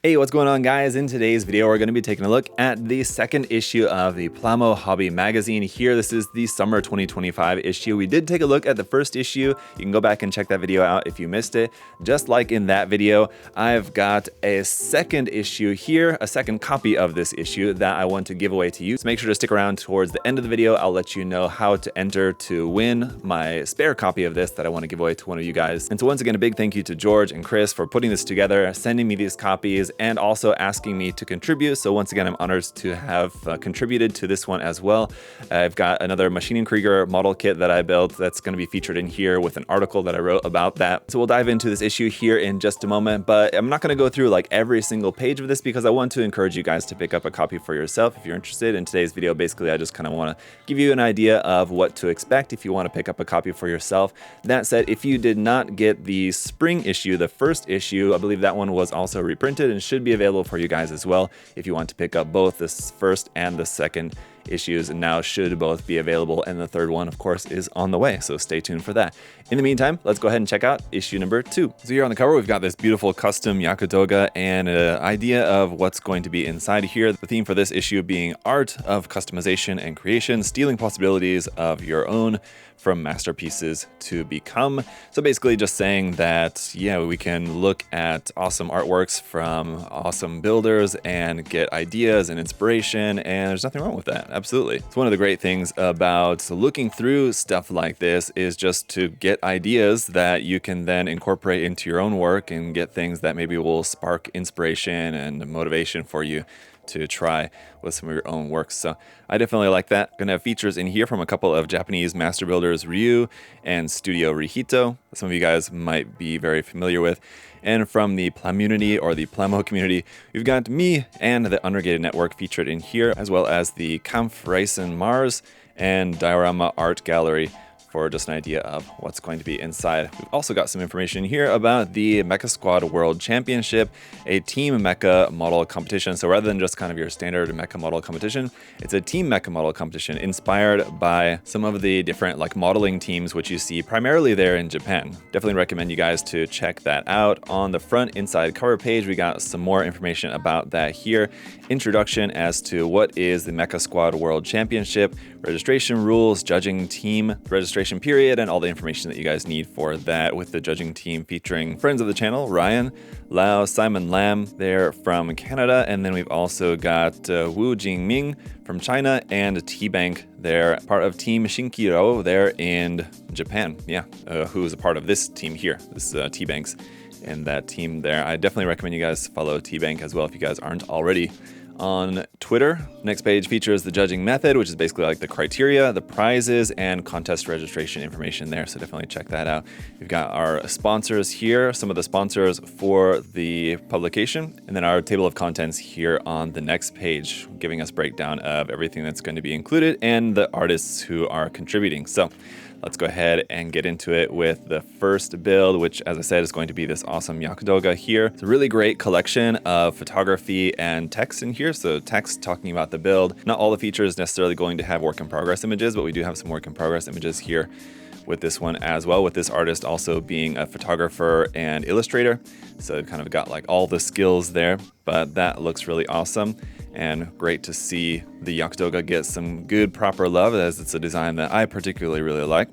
Hey, what's going on, guys? In today's video, we're going to be taking a look at the second issue of the Plamo Hobby magazine here. This is the summer 2025 issue. We did take a look at the first issue. You can go back and check that video out if you missed it. Just like in that video, I've got a second issue here, a second copy of this issue that I want to give away to you. So make sure to stick around towards the end of the video. I'll let you know how to enter to win my spare copy of this that I want to give away to one of you guys. And so once again, a big thank you to George and Chris for putting this together, sending me these copies, and also asking me to contribute. So once again, I'm honored to have contributed to this one as well. I've got another Maschinen Krieger model kit that I built that's going to be featured in here with an article that I wrote about that. So we'll dive into this issue here in just a moment, but I'm not going to go through like every single page of this because I want to encourage you guys to pick up a copy for yourself if you're interested. In today's video, basically, I just kind of want to give you an idea of what to expect if you want to pick up a copy for yourself. That said, if you did not get the spring issue, the first issue, I believe that one was also reprinted and should be available for you guys as well if you want to pick up both this first and the second issues, and now should both be available, and the third one of course is on the way, so stay tuned for that. In the meantime, let's go ahead and check out issue number 2. So here on the cover we've got this beautiful custom Yakudoga and an idea of what's going to be inside here. The theme for this issue being art of customization and creation, stealing possibilities of your own from masterpieces to become. So basically just saying that, yeah, we can look at awesome artworks from awesome builders and get ideas and inspiration, and there's nothing wrong with that. Absolutely. It's one of the great things about looking through stuff like this is just to get ideas that you can then incorporate into your own work and get things that maybe will spark inspiration and motivation for you to try with some of your own works. So I definitely like that. Gonna have features in here from a couple of Japanese master builders, Ryu and Studio Rihito. Some of you guys might be very familiar with. And from the Plamunity or the Plamo community, we've got me and the Unregated Network featured in here, as well as the Kampfreisen Mars and Diorama Art Gallery for just an idea of what's going to be inside. We've also got some information here about the Mecha Squad World Championship, a team mecha model competition. So rather than just kind of your standard mecha model competition, it's a team mecha model competition inspired by some of the different like modeling teams, which you see primarily there in Japan. Definitely recommend you guys to check that out. On the front inside cover page, we got some more information about that here. Introduction as to what is the Mecha Squad World Championship, registration rules, judging team, registration period, and all the information that you guys need for that, with the judging team featuring friends of the channel, Ryan, Lao, Simon Lam, they're from Canada, and then we've also got Wu Jingming from China, and T-Bank, they're part of Team Shinkiro, they're in Japan, who is a part of this team here, this T-Bank's in that team there. I definitely recommend you guys follow T-Bank as well if you guys aren't already on Twitter. Next page features the judging method, which is basically like the criteria, the prizes, and contest registration information there. So definitely check that out. We've got our sponsors here, some of the sponsors for the publication, and then our table of contents here on the next page, giving us breakdown of everything that's going to be included and the artists who are contributing. So let's go ahead and get into it with the first build, which, as I said, is going to be this awesome Yakudoga here. It's a really great collection of photography and text in here. So text talking about the build. Not all the features necessarily going to have work in progress images, but we do have some work in progress images here with this one as well, with this artist also being a photographer and illustrator. So it kind of got like all the skills there, but that looks really awesome. And great to see the Yakudoga get some good proper love, as it's a design that I particularly really like.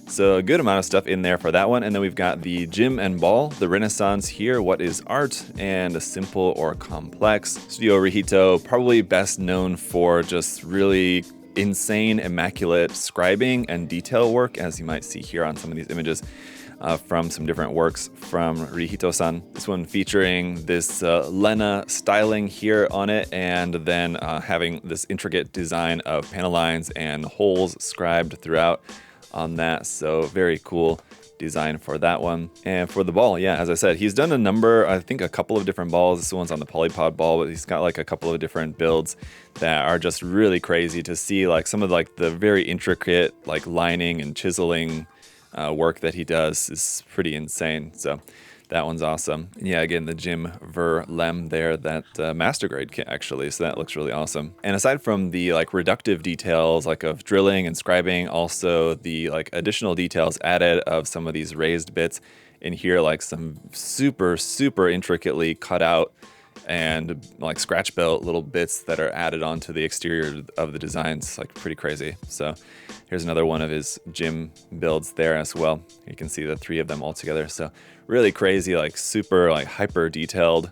So a good amount of stuff in there for that one. And then we've got the Gym and Ball, the Renaissance here, what is art, and a simple or complex. Studio Rihito, probably best known for just really insane, immaculate scribing and detail work, as you might see here on some of these images. From some different works from Rihito-san. This one featuring this Lena styling here on it, and then having this intricate design of panel lines and holes scribed throughout on that. So very cool design for that one. And for the ball, yeah, as I said, he's done a number, I think a couple of different balls. This one's on the polypod ball, but he's got like a couple of different builds that are just really crazy to see, like some of like the very intricate like lining and chiseling work that he does is pretty insane. So that one's awesome. Yeah, again, the Jim Ver Lem there, that master grade kit actually. So that looks really awesome. And aside from the like reductive details like of drilling and scribing, also the like additional details added of some of these raised bits in here, like some super intricately cut out and like scratch built little bits that are added onto the exterior of the designs, like pretty crazy. So here's another one of his gym builds there as well. You can see the 3 of them all together. So really crazy, like super like hyper detailed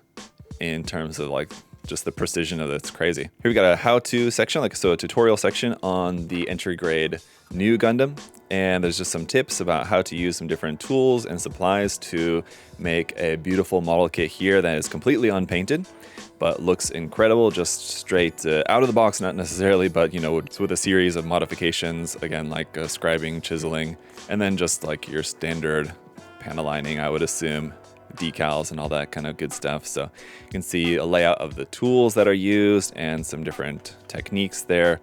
in terms of like just the precision of it. It's crazy. Here we got a how-to section, like so a tutorial section on the entry grade new Gundam. And there's just some tips about how to use some different tools and supplies to make a beautiful model kit here that is completely unpainted, but looks incredible, just straight out of the box, not necessarily, but you know, it's with a series of modifications, again, like scribing, chiseling, and then just like your standard panel lining, I would assume, decals and all that kind of good stuff. So you can see a layout of the tools that are used and some different techniques there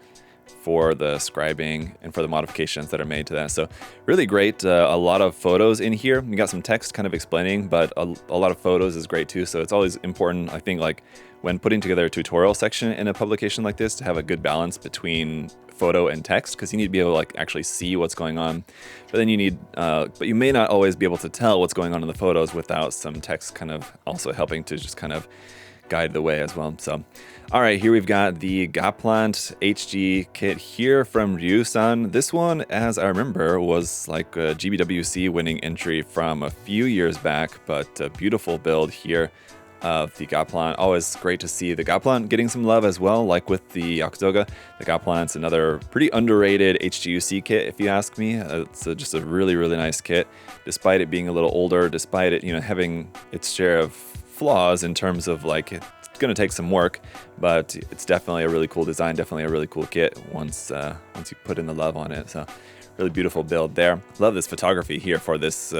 for the scribing and for the modifications that are made to that. So really great. A lot of photos in here. You got some text kind of explaining, but a lot of photos is great too. So it's always important, I think, like when putting together a tutorial section in a publication like this, to have a good balance between photo and text, because you need to be able to like actually see what's going on. But then you need, but you may not always be able to tell what's going on in the photos without some text kind of also helping to just kind of guide the way as well. So, all right, here we've got the Gunpla HG kit here from Ryu-san. This one, as I remember, was like a GBWC winning entry from a few years back, but a beautiful build here of the Gunpla. Always great to see the Gunpla getting some love as well, like with the Yakusoga. The Gunpla's another pretty underrated HGUC kit, if you ask me. It's just a really, really nice kit, despite it being a little older, despite it, you know, having its share of flaws in terms of like it's going to take some work, but it's definitely a really cool design, definitely a really cool kit once you put in the love on it. So really beautiful build there. Love this photography here for this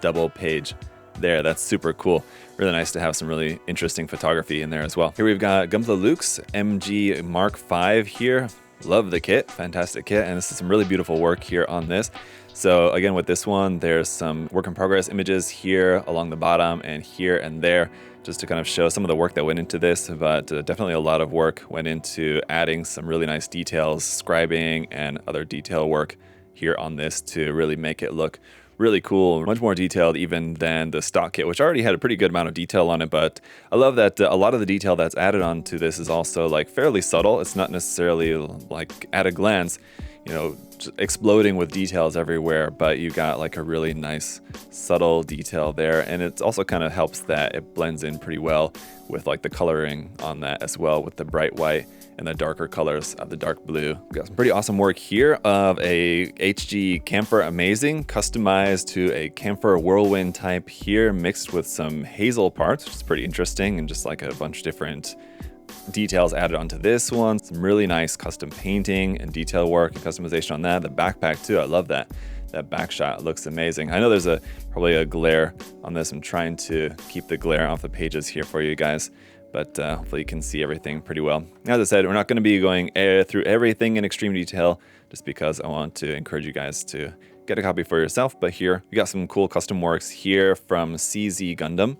double page there. That's super cool. Really nice to have some really interesting photography in there as well. Here we've got Gunpla Luke's MG Mark V here. Love the kit, fantastic kit, and this is some really beautiful work here on this. So again, with this one, there's some work in progress images here along the bottom and here and there, just to kind of show some of the work that went into this, but definitely a lot of work went into adding some really nice details, scribing and other detail work here on this to really make it look really cool, much more detailed even than the stock kit, which already had a pretty good amount of detail on it. But I love that a lot of the detail that's added onto this is also like fairly subtle. It's not necessarily like at a glance, you know, just exploding with details everywhere, but you got like a really nice subtle detail there. And it also kind of helps that it blends in pretty well with like the coloring on that as well, with the bright white and the darker colors of the dark blue. We've got some pretty awesome work here of a HG Camphor Amazing, customized to a Camphor Whirlwind type here, mixed with some hazel parts, which is pretty interesting, and just like a bunch of different details added onto this one. Some really nice custom painting and detail work and customization on that. The backpack too, I love that. That back shot looks amazing. I know there's probably a glare on this. I'm trying to keep the glare off the pages here for you guys, but hopefully you can see everything pretty well. As I said, we're not going to be going through everything in extreme detail, just because I want to encourage you guys to get a copy for yourself. But here, we got some cool custom works here from CZ Gundam,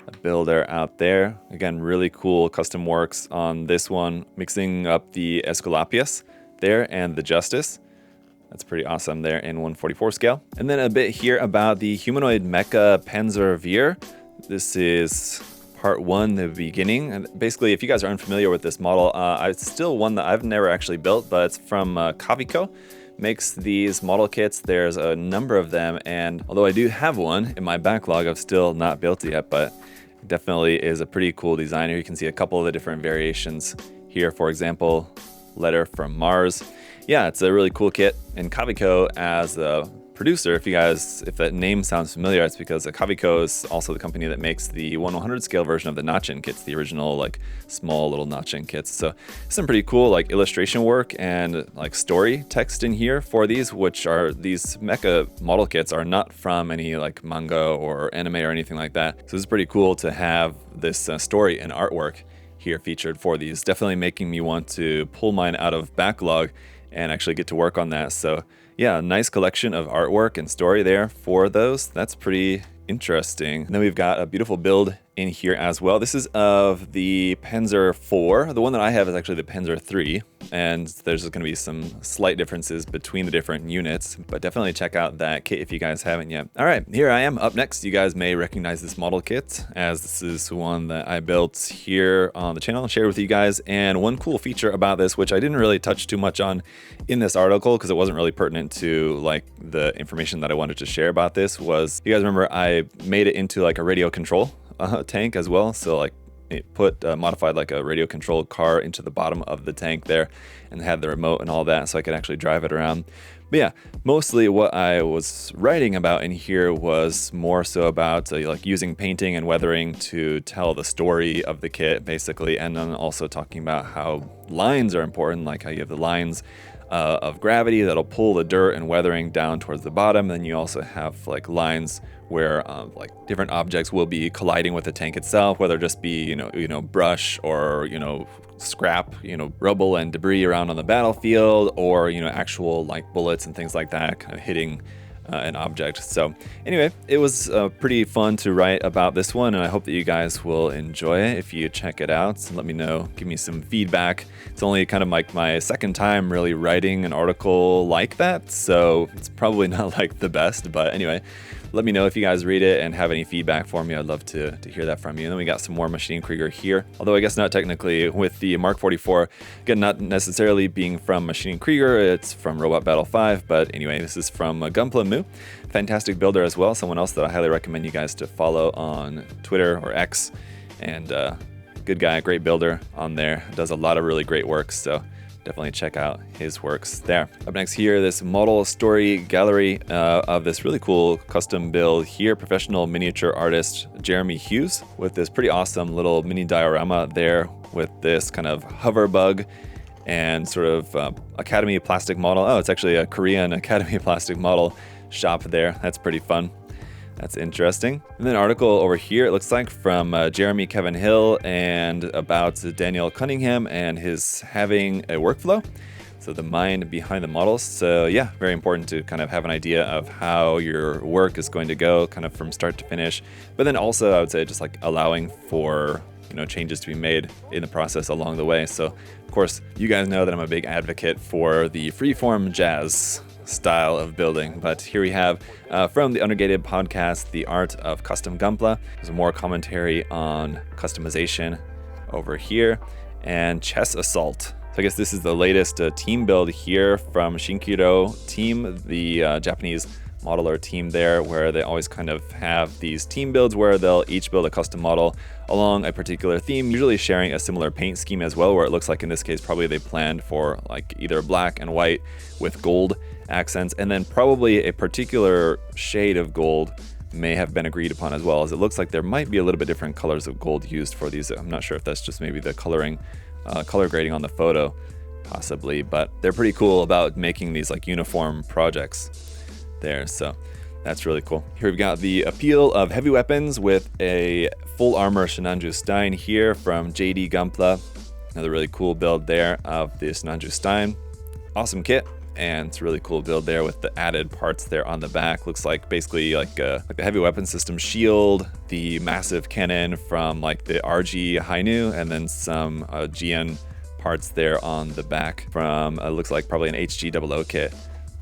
a builder out there. Again, really cool custom works on this one, mixing up the Esculapius there and the Justice. That's pretty awesome there in 1/44 scale. And then a bit here about the humanoid mecha Panzer. This is part 1, the beginning. And basically, if you guys are unfamiliar with this model, it's still one that I've never actually built, but it's from Kavico. Makes these model kits. There's a number of them, and although I do have one in my backlog, I've still not built it yet, but it definitely is a pretty cool design here. You can see a couple of the different variations here. For example, Letter from Mars. Yeah, it's a really cool kit. And Kavico, as a producer, if that name sounds familiar, it's because Kavico is also the company that makes the 1/100 scale version of the Notchin kits, the original like small little Notchin kits. So some pretty cool like illustration work and like story text in here for these, which are these mecha model kits are not from any like manga or anime or anything like that. So it's pretty cool to have this story and artwork here featured for these. Definitely making me want to pull mine out of backlog and actually get to work on that. So yeah, nice collection of artwork and story there for those. That's pretty interesting. And then we've got a beautiful build in here as well. This is of the Panzer IV. The one that I have is actually the Panzer III, and there's going to be some slight differences between the different units, but definitely check out that kit if you guys haven't yet. All right, here I am up next. You guys may recognize this model kit, as this is one that I built here on the channel and shared with you guys. And one cool feature about this, which I didn't really touch too much on in this article because it wasn't really pertinent to like the information that I wanted to share about this, was, you guys remember I made it into like a radio control tank as well. So like it modified like a radio controlled car into the bottom of the tank there and had the remote and all that, so I could actually drive it around. But yeah, mostly what I was writing about in here was more so about like using painting and weathering to tell the story of the kit basically, and then also talking about how lines are important, like how you have the lines of gravity that'll pull the dirt and weathering down towards the bottom. Then you also have like lines where like different objects will be colliding with the tank itself, whether it just be you know brush or scrap, rubble and debris around on the battlefield, or actual like bullets and things like that kind of hitting an object. So anyway, it was pretty fun to write about this one, and I hope that you guys will enjoy it if you check it out. So let me know, give me some feedback. It's only kind of like my second time really writing an article like that, so it's probably not like the best, but anyway, let me know if you guys read it and have any feedback for me. I'd love to hear that from you. And then we got some more Machine Krieger here, although I guess not technically with the Mark 44. Again, not necessarily being from Machine Krieger, it's from Robot Battle 5. But anyway, this is from Gunpla Mook. Fantastic builder as well. Someone else that I highly recommend you guys to follow on Twitter or X. And good guy, great builder on there. Does a lot of really great work. So definitely check out his works there. Up next here, this model story gallery of this really cool custom build here. Professional miniature artist Jeremy Hughes with this pretty awesome little mini diorama there with this kind of hover bug and sort of Academy plastic model. Oh, it's actually a Korean Academy plastic model shop there. That's pretty fun. That's interesting. And then an article over here, it looks like from Jeremy Kevin Hill, and about Daniel Cunningham and his having a workflow. So the mind behind the models. So yeah, very important to kind of have an idea of how your work is going to go kind of from start to finish. But then also I would say just like allowing for changes to be made in the process along the way. So of course, you guys know that I'm a big advocate for the freeform jazz style of building, but here we have from the Undergated podcast, The Art of Custom Gunpla. There's more commentary on customization over here, and Chess Assault. So I guess this is the latest team build here from Shinkiro Team, the Japanese modeler team there, where they always kind of have these team builds where they'll each build a custom model along a particular theme, usually sharing a similar paint scheme as well, where it looks like in this case probably they planned for like either black and white with gold accents, and then probably a particular shade of gold may have been agreed upon as well, as it looks like there might be a little bit different colors of gold used for these. I'm not sure if that's just maybe the coloring, color grading on the photo possibly, but they're pretty cool about making these like uniform projects there. So that's really cool. Here we've got the appeal of heavy weapons with a full armor Shinanju Stein here from JD Gunpla. Another really cool build there of the Shinanju Stein. Awesome kit. And it's a really cool build there with the added parts there on the back. Looks like basically like a heavy weapon system shield, the massive cannon from like the RG Hainu, and then some GN parts there on the back from looks like probably an HG00 kit.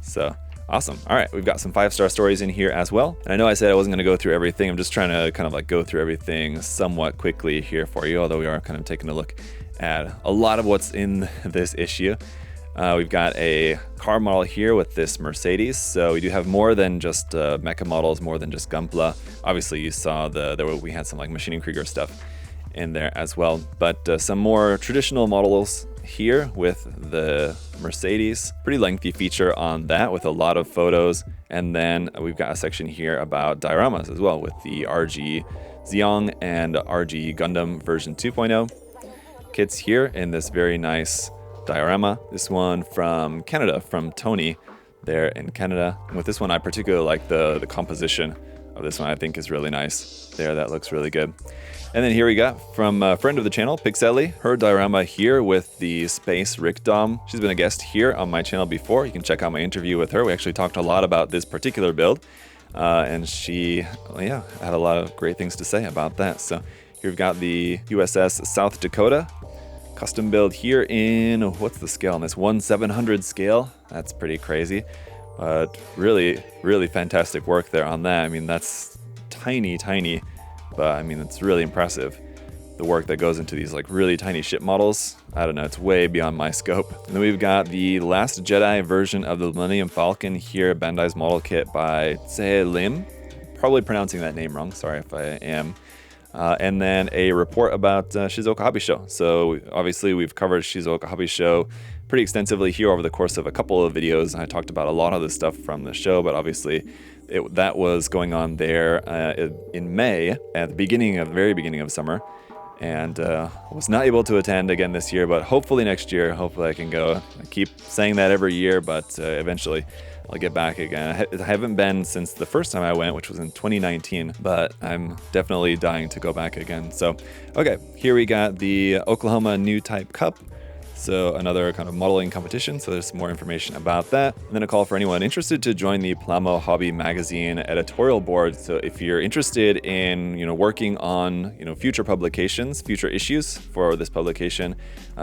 So awesome. All right, we've got some 5-star stories in here as well. And I know I said I wasn't going to go through everything. I'm just trying to kind of like go through everything somewhat quickly here for you, although we are kind of taking a look at a lot of what's in this issue. We've got a car model here with this Mercedes. So we do have more than just mecha models, more than just Gunpla. Obviously you saw we had some like Machine Krieger stuff in there as well, but some more traditional models here with the Mercedes. Pretty lengthy feature on that with a lot of photos. And then we've got a section here about dioramas as well with the RG Zeong and RG Gundam version 2.0 kits here in this very nice diorama. This one from Canada, from Tony there in Canada. And with this one, I particularly like the composition of this one. I think is really nice there. That looks really good. And then here we got from a friend of the channel, Pixelly, her diorama here with the Space Rickdom. She's been a guest here on my channel before. You can check out my interview with her. We actually talked a lot about this particular build. And she, had a lot of great things to say about that. So Here we've got the USS South Dakota. Custom build here in, what's the scale on this? 1/700 scale. That's pretty crazy. But really, really fantastic work there on that. I mean, that's tiny, but I mean, it's really impressive. The work that goes into these like really tiny ship models. I don't know, it's way beyond my scope. And then we've got the Last Jedi version of the Millennium Falcon here, Bandai's model kit by Tse Lim. Probably pronouncing that name wrong, sorry if I am. And then a report about Shizuoka Hobby Show. So obviously we've covered Shizuoka Hobby Show pretty extensively here over the course of a couple of videos. I talked about a lot of the stuff from the show, but obviously that was going on there in May at the very beginning of summer. And was not able to attend again this year, but hopefully next year, hopefully I can go. I keep saying that every year, but eventually I'll get back again. I haven't been since the first time I went, which was in 2019, but I'm definitely dying to go back again. So, okay, here we got the Oklahoma New Type Cup. So another kind of modeling competition. So there's some more information about that. And then a call for anyone interested to join the Plamo Hobby Magazine editorial board. So if you're interested in, working on, future publications, future issues for this publication,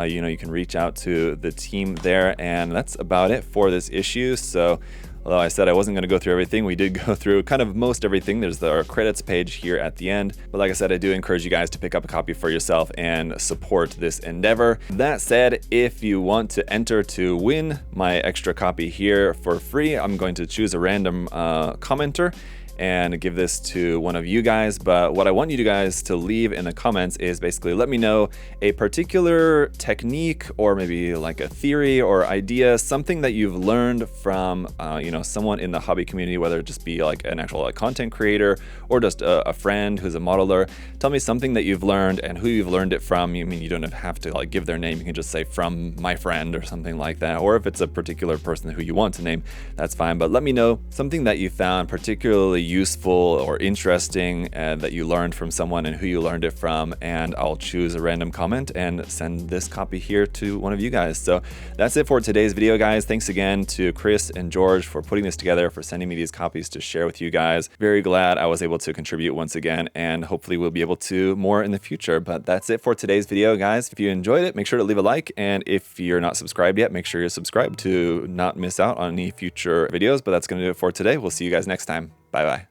you can reach out to the team there. And that's about it for this issue. So although I said I wasn't going to go through everything, we did go through kind of most everything. There's our credits page here at the end. But like I said, I do encourage you guys to pick up a copy for yourself and support this endeavor. That said, if you want to enter to win my extra copy here for free, I'm going to choose a random commenter and give this to one of you guys. But what I want you guys to leave in the comments is basically let me know a particular technique or maybe like a theory or idea, something that you've learned from someone in the hobby community, whether it just be like an actual content creator or just a friend who's a modeler. Tell me something that you've learned and who you've learned it from. You mean you don't have to like give their name, you can just say from my friend or something like that. Or if it's a particular person who you want to name, that's fine. But let me know something that you found particularly useful or interesting and that you learned from someone and who you learned it from, and I'll choose a random comment and send this copy here to one of you guys. So that's it for today's video, guys. Thanks again to Chris and George for putting this together, for sending me these copies to share with you guys. Very glad I was able to contribute once again, and hopefully we'll be able to more in the future. But that's it for today's video, guys. If you enjoyed it, make sure to leave a like, and if you're not subscribed yet, make sure you're subscribed to not miss out on any future videos. But that's going to do it for today. We'll see you guys next time. Bye-bye.